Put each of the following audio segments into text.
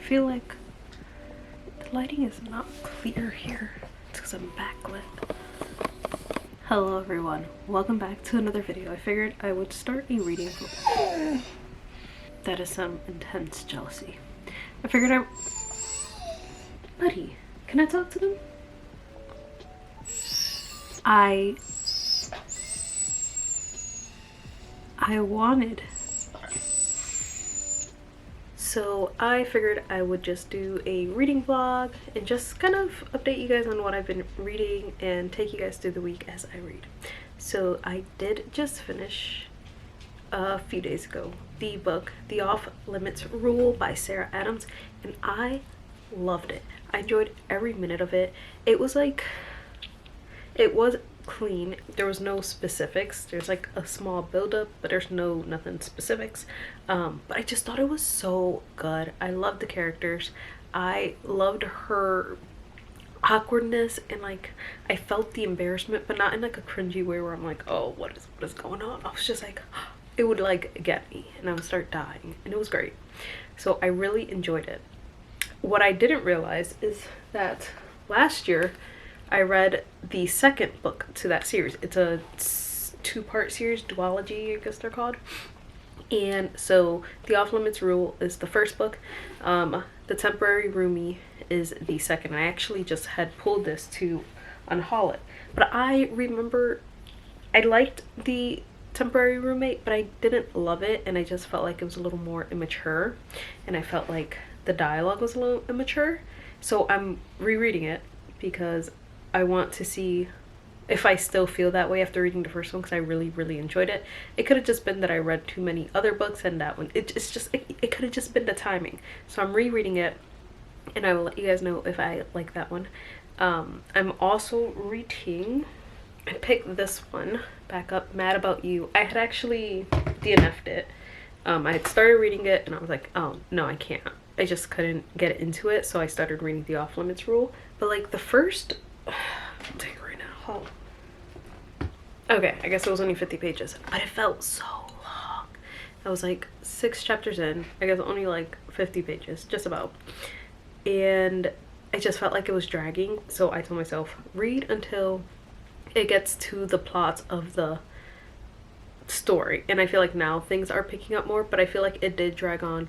feel like the lighting is not clear here. It's because I'm backlit. Hello everyone, welcome back to another video. I figured I would start a reading vlog. That is some intense jealousy. I figured Buddy, can I talk to them? I wanted. So I figured I would just do a reading vlog and just kind of update you guys on what I've been reading and take you guys through the week as I read. So I did just finish a few days ago the book The Off Limits Rule by Sarah Adams, and I loved it. I enjoyed every minute of it. It was clean. There was no specifics. There's like a small buildup, but there's nothing specifics. But I just thought it was so good. I loved the characters. I loved her awkwardness, and like I felt the embarrassment, but not in like a cringy way where I'm like, oh, what is going on. I was just like, it would like get me and I would start dying, and it was great. So I really enjoyed it. What I didn't realize is that last year I read the second book to that series. It's a two-part series, duology, I guess they're called. And so The Off Limits Rule is the first book. The Temporary Roomie is the second. I actually just had pulled this to unhaul it. But I remember I liked The Temporary Roommate, but I didn't love it, and I just felt like it was a little more immature, and I felt like the dialogue was a little immature. So I'm rereading it because I want to see if I still feel that way after reading the first one, because I really enjoyed it. It could have just been that I read too many other books, and that one, it could have just been the timing. So I'm rereading it, and I will let you guys know if I like that one. I'm also reading, I picked this one back up, Mad About You. I had actually DNF'd it. I had started reading it and I was like, oh no, I can't. I just couldn't get into it, so I started reading The Off Limits Rule. But like the first, I'll take it right now. Okay, I guess it was only 50 pages, but it felt so long. I was like 6 chapters in, I guess only like 50 pages, just about. And I just felt like it was dragging, so I told myself, read until it gets to the plots of the story. And I feel like now things are picking up more, but I feel like it did drag on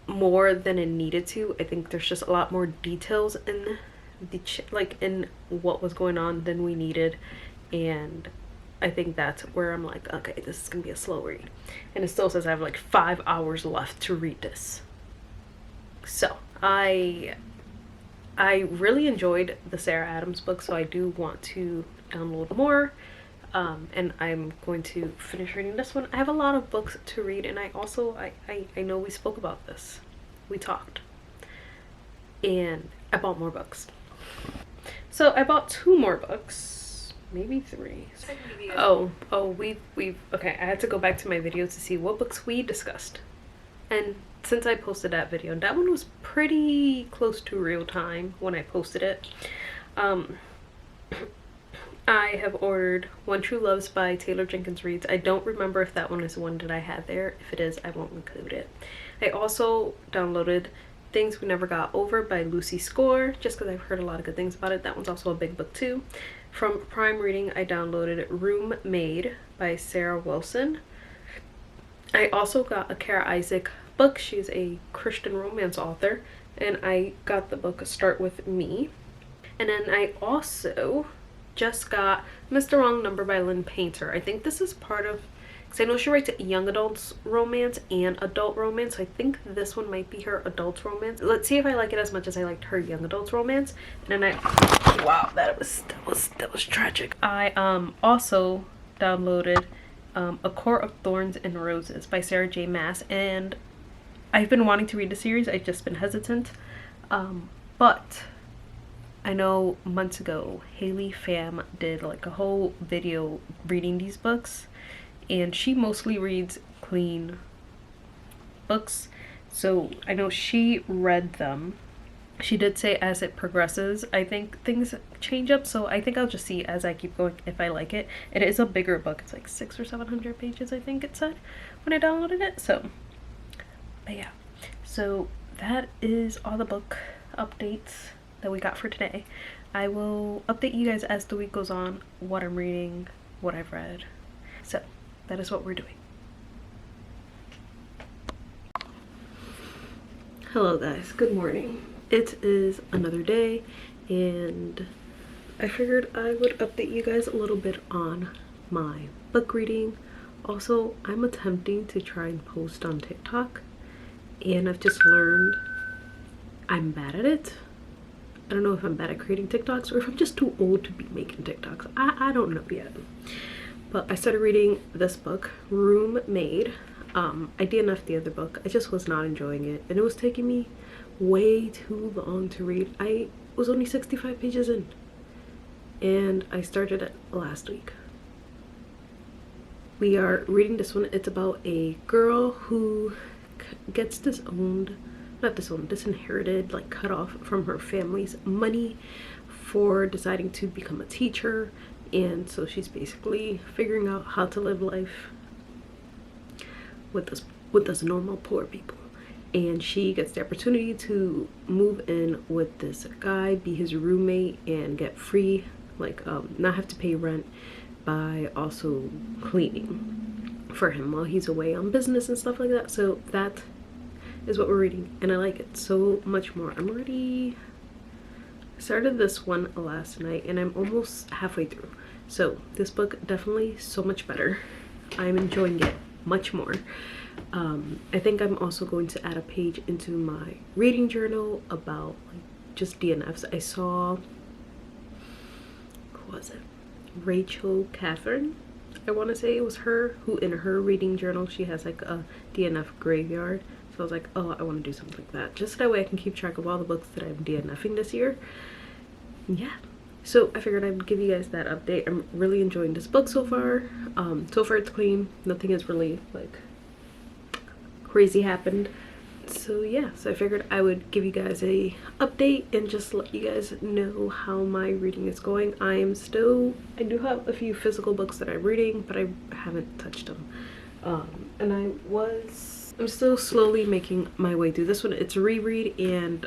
more than it needed to. I think there's just a lot more details in the in what was going on than we needed, and I think that's where I'm like, okay, this is gonna be a slow read. And it still says I have like 5 hours left to read this. So I really enjoyed the Sarah Adams book, so I do want to download more, and I'm going to finish reading this one. I have a lot of books to read, and I also I know we spoke about this, we talked, and I bought more books. So I bought 2 more books, maybe 3. We've okay, I had to go back to my video to see what books we discussed, and since I posted that video, and that one was pretty close to real time when I posted it, I have ordered One True Loves by Taylor Jenkins Reid. I don't remember if that one is the one that I had there. If it is, I won't include it. I also downloaded Things We Never Got Over by Lucy Score, just because I've heard a lot of good things about it. That one's also a big book too. From Prime Reading, I downloaded Room Made by Sarah Wilson. I also got a Kara Isaac book. She's a Christian romance author, and I got the book Start With Me. And then I also just got Mr. Wrong Number by Lynn Painter. I think this is part of, because I know she writes young adults romance and adult romance, so I think this one might be her adult romance. Let's see if I like it as much as I liked her young adults romance. And then wow, that was tragic. I also downloaded A Court of Thorns and Roses by Sarah J. Maas, and I've been wanting to read the series. I've just been hesitant, but I know months ago Haley Pham did like a whole video reading these books, and she mostly reads clean books, so I know she read them. She did say as it progresses, I think things change up, so I think I'll just see as I keep going if I like it. It is a bigger book. It's like 600 or 700 pages, I think it said when I downloaded it. So, but yeah. So that is all the book updates that we got for today. I will update you guys as the week goes on, what I'm reading, what I've read. So that is what we're doing. Hello guys, good morning. It is another day and I figured I would update you guys a little bit on my book reading. Also, I'm attempting to try and post on TikTok and I've just learned I'm bad at it. I don't know if I'm bad at creating TikToks or if I'm just too old to be making TikToks. I don't know yet. But I started reading this book, Room Made. I DNF'd the other book. I just was not enjoying it and it was taking me way too long to read. I was only 65 pages in and I started it last week. We are reading this one. It's about a girl who gets disinherited, like cut off from her family's money for deciding to become a teacher, and so she's basically figuring out how to live life with us normal poor people. And she gets the opportunity to move in with this guy, be his roommate, and get free, like not have to pay rent by also cleaning for him while he's away on business and stuff like that. So that is what we're reading and I like it so much more. I'm already started this one last night and I'm almost halfway through. So this book definitely so much better. I'm enjoying it much more. I think I'm also going to add a page into my reading journal about like just DNFs. I saw, who was it? Rachel Catherine, I want to say it was her, who in her reading journal she has like a DNF graveyard. So I was like, oh, I want to do something like that, just that way I can keep track of all the books that I'm DNFing this year. Yeah, so I figured I'd give you guys that update. I'm really enjoying this book so far. So far it's clean, nothing has really like crazy happened. So yeah, so I figured I would give you guys a update and just let you guys know how my reading is going. I do have a few physical books that I'm reading, but I haven't touched them. And I'm still slowly making my way through this one. It's a reread and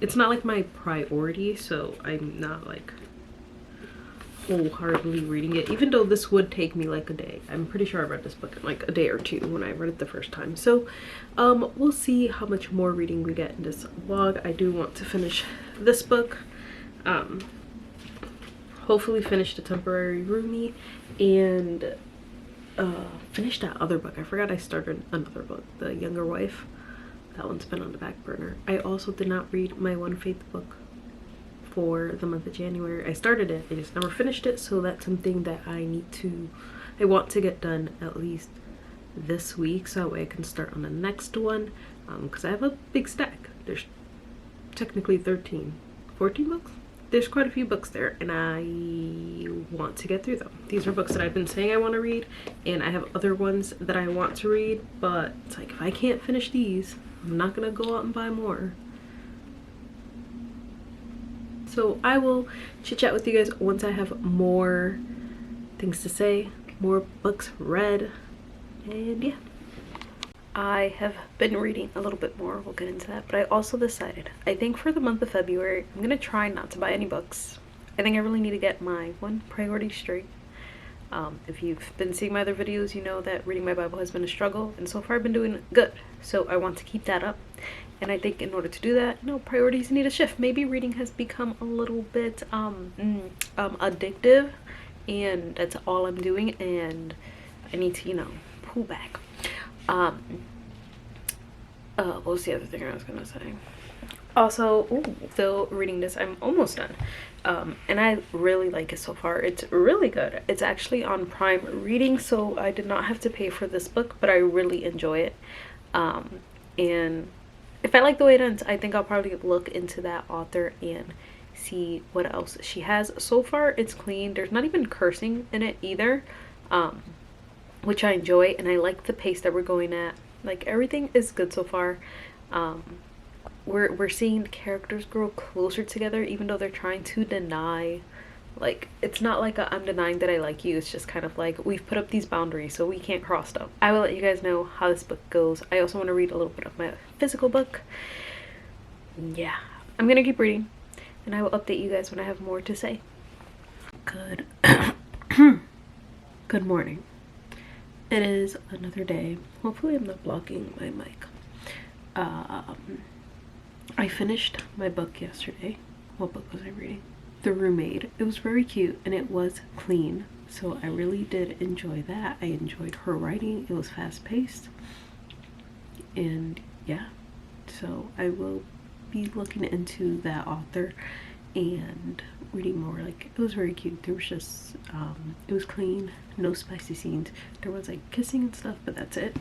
it's not like my priority, so I'm not like wholeheartedly reading it, even though this would take me like a day. I'm pretty sure I read this book in like a day or two when I read it the first time. So we'll see how much more reading we get in this vlog. I do want to finish this book, hopefully finish The Temporary Roomie, and finish that other book. I forgot I started another book, The Younger Wife. That one's been on the back burner. I also did not read my One Faith book for the month of January. I started it, I just never finished it, so that's something that I want to get done at least this week, so that way I can start on the next one, because I have a big stack. There's technically 14 books. There's quite a few books there and I want to get through them. These are books that I've been saying I want to read, and I have other ones that I want to read, but it's like if I can't finish these, I'm not gonna go out and buy more. So I will chit chat with you guys once I have more things to say, more books read, and yeah. I have been reading a little bit more, we'll get into that, but I also decided, I think for the month of February, I'm gonna try not to buy any books. I think I really need to get my one priority straight. If you've been seeing my other videos, you know that reading my Bible has been a struggle, and so far I've been doing good. So I want to keep that up. And I think in order to do that, priorities need a shift. Maybe reading has become a little bit addictive, and that's all I'm doing, and I need to, pull back. What was the other thing I was gonna say? Also, still reading this. I'm almost done. And I really like it so far. It's really good. It's actually on Prime Reading, so I did not have to pay for this book, but I really enjoy it. And if I like the way it ends, I think I'll probably look into that author and see what else she has. So far, it's clean. There's not even cursing in it either, which I enjoy, and I like the pace that we're going at. Like, everything is good so far. We're seeing the characters grow closer together, even though they're trying to deny, like, it's not like I'm denying that I like you. It's just kind of like we've put up these boundaries so we can't cross them. I will let you guys know how this book goes. I also want to read a little bit of my physical book. yeah, I'm gonna keep reading and I will update you guys when I have more to say. Good good morning. It is another day. Hopefully I'm not blocking my mic. I finished my book yesterday. What book was I reading? The Roommate. It was very cute and it was clean, so I really did enjoy that. I enjoyed her writing. It was fast paced, and yeah, so I will be looking into that author and reading more. Like, it was very cute. There was just it was clean, no spicy scenes. There was like kissing and stuff, but that's it.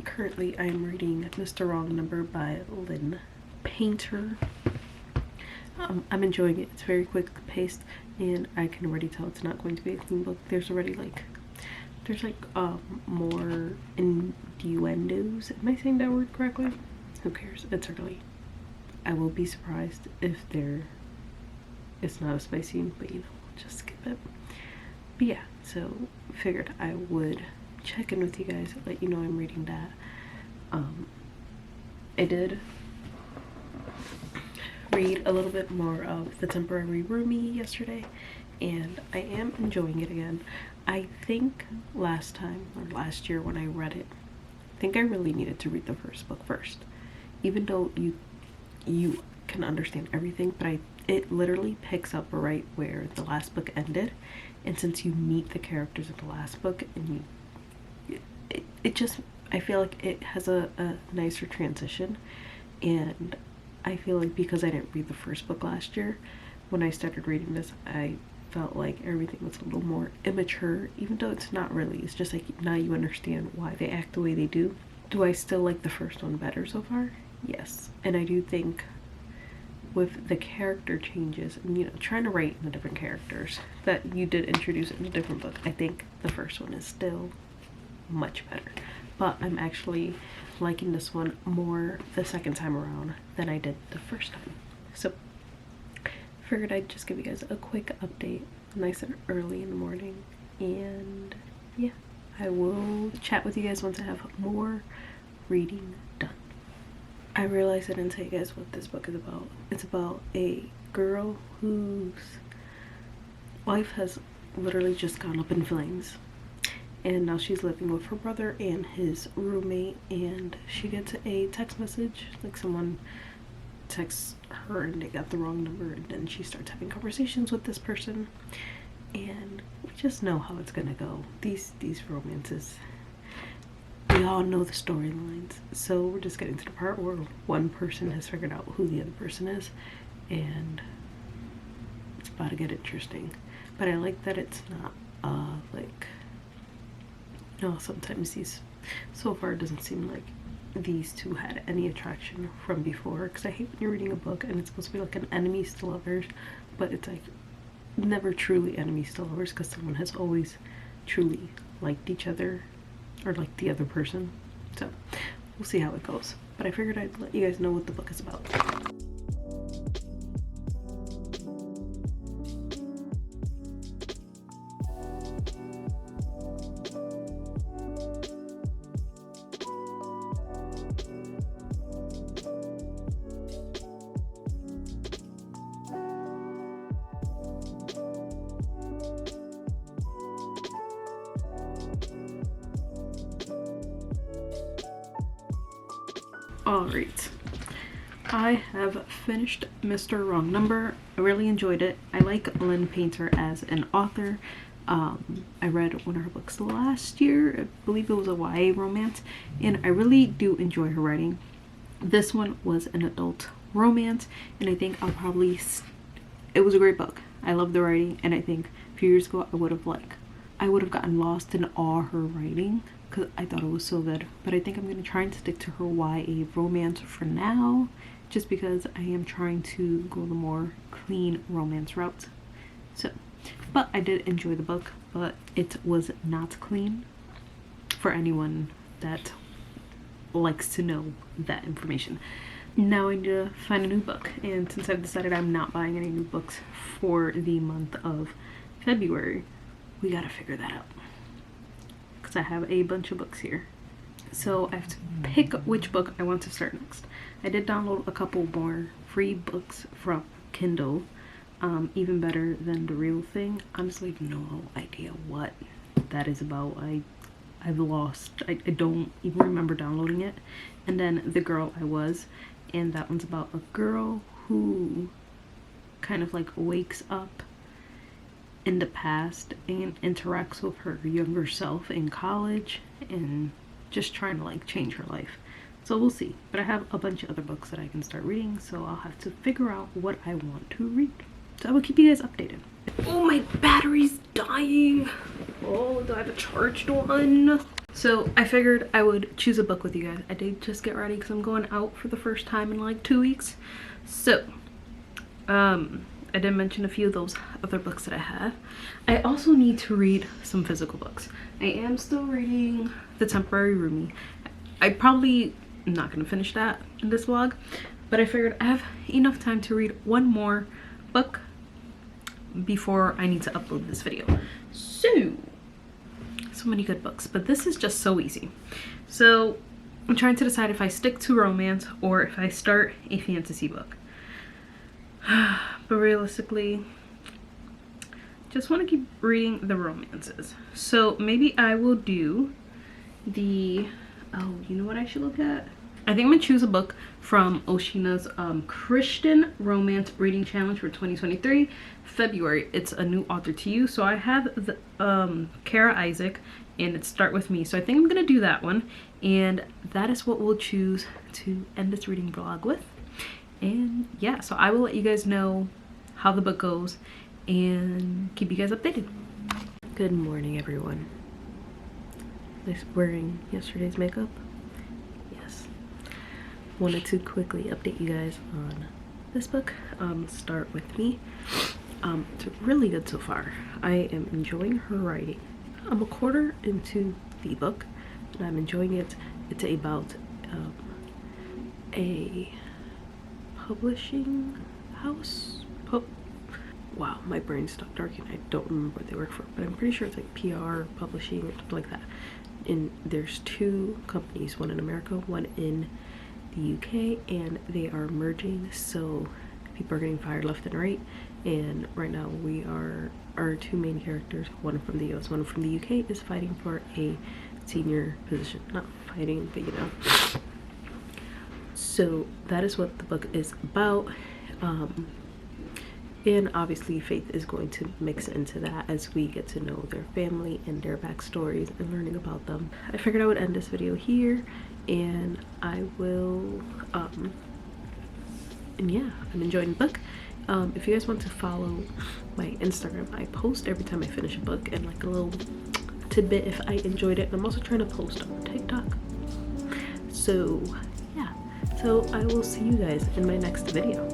Currently I am reading Mr. Wrong Number by Lynn Painter. I'm enjoying it. It's very quick paced and I can already tell it's not going to be a clean book. There's more innuendos. Am I saying that word correctly? Who cares? It's early. I will be surprised if it's not a spicy scene, but you know, just skip it. But yeah, so figured I would check in with you guys, let you know I'm reading that. I did read a little bit more of The Temporary Roomie yesterday and I am enjoying it again. I think last year when I read it, I think I really needed to read the first book first, even though you can understand everything, but it literally picks up right where the last book ended, and since you meet the characters of the last book and it just, I feel like it has a nicer transition. And I feel like because I didn't read the first book last year, when I started reading this, I felt like everything was a little more immature, even though it's not really. It's just like now you understand why they act the way they do. Do I still like the first one better so far? Yes. And I do think with the character changes and, you know, trying to write in the different characters that you did introduce in a different book, I think the first one is still much better. But I'm actually liking this one more the second time around than I did the first time. So figured I'd just give you guys a quick update, nice and early in the morning. And yeah, I will chat with you guys once I have more reading done. I realized I didn't tell you guys what this book is about. It's about a girl whose life has literally just gone up in flames. And now she's living with her brother and his roommate, and she gets a text message, like someone texts her and they got the wrong number, and then she starts having conversations with this person, and we just know how it's gonna go. These romances, we all know the storylines, so we're just getting to the part where one person has figured out who the other person is, and it's about to get interesting. But I like that it's not like, no, sometimes these, so far it doesn't seem like these two had any attraction from before, because I hate when you're reading a book and it's supposed to be like an enemies to lovers, but it's like never truly enemies to lovers, because someone has always truly liked each other or liked the other person. So we'll see how it goes, but I figured I'd let you guys know what the book is about. Alright, I have finished Mr. Wrong Number. I really enjoyed it. I like Lynn Painter as an author. I read one of her books last year. I believe it was a YA romance, and I really do enjoy her writing. This one was an adult romance, and I think I'll probably, it was a great book. I love the writing, and I think a few years ago I would have gotten lost in all her writing because I thought it was so good. But I think I'm going to try and stick to her YA romance for now, just because I am trying to go the more clean romance route. So, but I did enjoy the book, but it was not clean for anyone that likes to know that information. Now I need to find a new book, and since I've decided I'm not buying any new books for the month of February, we gotta figure that out, because I have a bunch of books here So I have to pick which book I want to start next. I did download a couple more free books from Kindle, even better than the real thing. Honestly, I have no idea what that is about. I've lost. I don't even remember downloading it. And then The Girl I Was, and that one's about a girl who kind of like wakes up in the past and interacts with her younger self in college and just trying to like change her life. So we'll see. But I have a bunch of other books that I can start reading, so I'll have to figure out what I want to read. So I will keep you guys updated. Oh, my battery's dying. Oh, do I have a charged one? So I figured I would choose a book with you guys. I did just get ready because I'm going out for the first time in like 2 weeks. So I did mention a few of those other books that I have. I also need to read some physical books. I am still reading The Temporary Roomie. I probably am not going to finish that in this vlog, but I figured I have enough time to read one more book before I need to upload this video. So many good books, but this is just so easy. So I'm trying to decide if I stick to romance or if I start a fantasy book. But realistically, just want to keep reading the romances. So maybe I will do the, oh, you know what I should look at? I think I'm gonna choose a book from Oshina's Christian Romance Reading Challenge for 2023 February. It's a new author to you. So I have the Kara Isaac, and it's Start With Me. So I think I'm gonna do that one, and that is what we'll choose to end this reading vlog with. And yeah, so I will let you guys know how the book goes and keep you guys updated. Good morning, everyone. Nice wearing yesterday's makeup. Yes. Wanted to quickly update you guys on this book, Start With Me. It's really good so far. I am enjoying her writing. I'm a quarter into the book and I'm enjoying it. It's about a publishing house. Wow, my brain stopped working. I don't remember what they work for, but I'm pretty sure it's like PR, publishing, or something like that. And there's two companies, one in America, one in the UK, and they are merging, so people are getting fired left and right. And right now we are, our two main characters, one from the US, one from the UK, is fighting for a senior position. Not fighting, but you know. So that is what the book is about. And obviously Faith is going to mix into that as we get to know their family and their backstories and learning about them. I figured I would end this video here, and I will and yeah, I'm enjoying the book. If you guys want to follow my Instagram, I post every time I finish a book and like a little tidbit if I enjoyed it. I'm also trying to post on TikTok. So yeah, so I will see you guys in my next video.